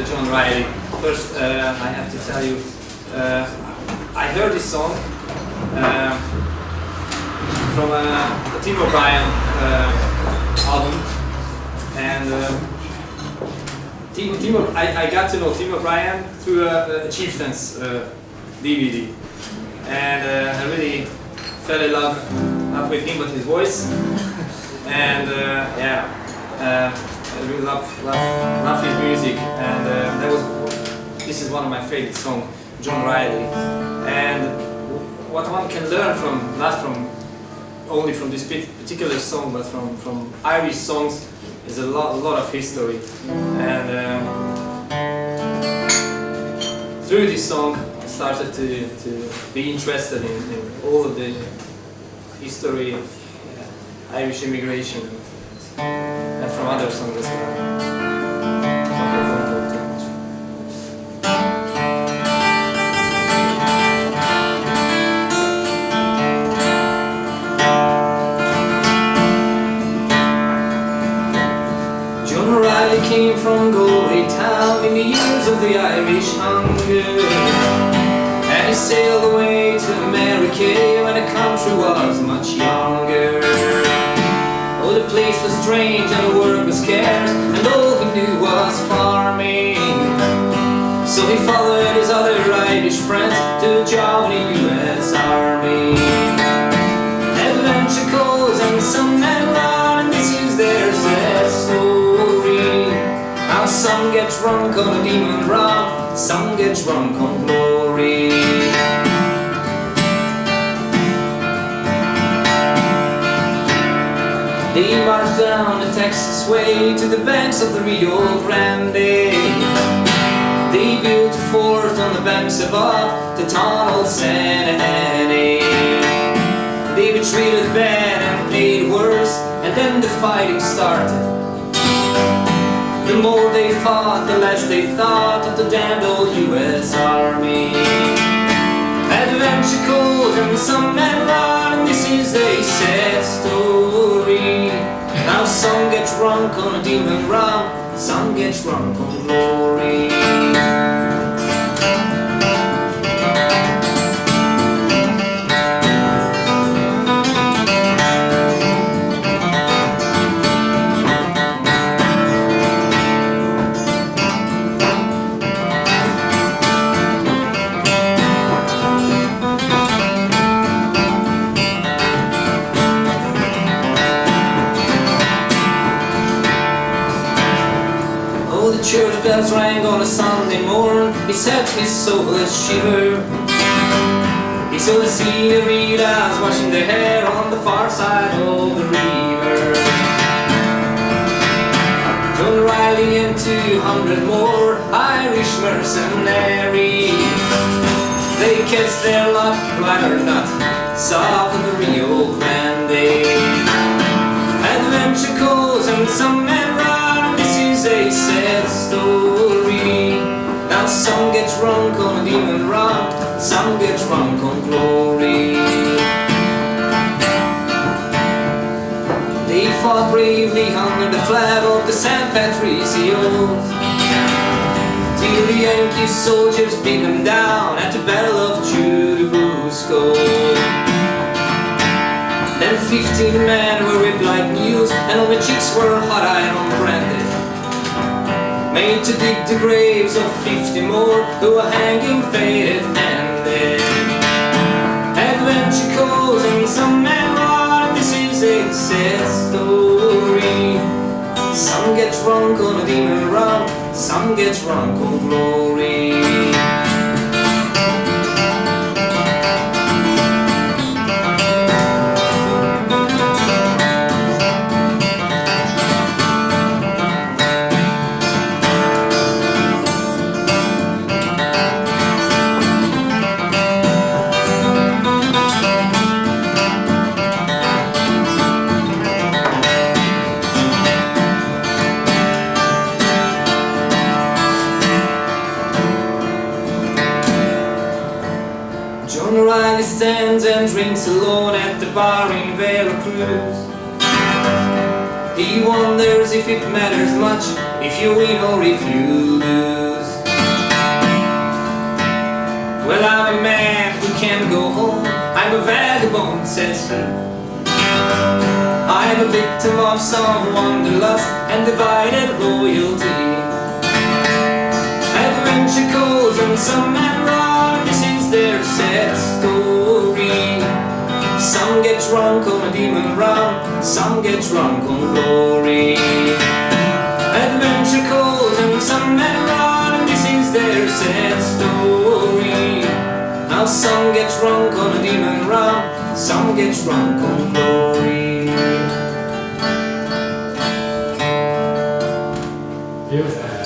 John Riley. First, I have to tell you, I heard this song from a Tim O'Brien album, and I got to know Tim O'Brien through a Chieftains DVD, and I really fell in love not with him but his voice, and yeah, I really love his music, and this is one of my favorite songs, John Riley. And what one can learn from, not only from this particular song, but from Irish songs, is a lot of history. And through this song, I started to be interested in all of the history of Irish immigration and from other songs as well. Came from Galway town in the years of the Irish hunger, and he sailed away to America when the country was much younger. Oh, the place was strange and the work was scarce, and all he knew was farming. So he followed his other Irish friends to a job in the US Army. Adventure calls and some men run, and this is their sad story. How some get drunk on a demon rum, some get drunk on glory. They marched down the Texas way to the banks of the Rio Grande. They built a fort on the banks above the tunnel San Annie. They were treated bad and made worse, and then the fighting started. The more they fought, the less they thought of the damned old US Army. Adventure calls and some men run, and this is a sad story. Now some get drunk on a demon rum, some get drunk on glory. Church bells rang on a Sunday morn. He set his soul a shiver. He saw the senoritas washing their hair on the far side of the river. John Riley and 200 more Irish mercenaries, they catch their luck, right or not, south of the Rio Grande. Adventure calls and some men run, this is a sad story. Now some get drunk on a demon rum, some get drunk on glory. They fought bravely under the flag of the St. Patricios, till the Yankee soldiers beat them down at the Battle of Churubusco. Then 15 men were ripped like mules, and all the chicks were hot iron branded, made to dig the graves of 50 more who were hanging faded-handed. Adventure calls and some men run, this is a sad story. Some get drunk on a demon rum, some get drunk on glory. John Riley stands and drinks alone at the bar in Veracruz. He wonders if it matters much, if you win or if you lose. and a victim of some wanderlust and divided loyalty. Adventure goes and some men run, this is their sad story. Some get drunk on a demon rum, some get drunk on glory. Adventure goes and some men run, and this is their sad story. Now some get drunk on a demon rum, some get drunk on glory. Beautiful.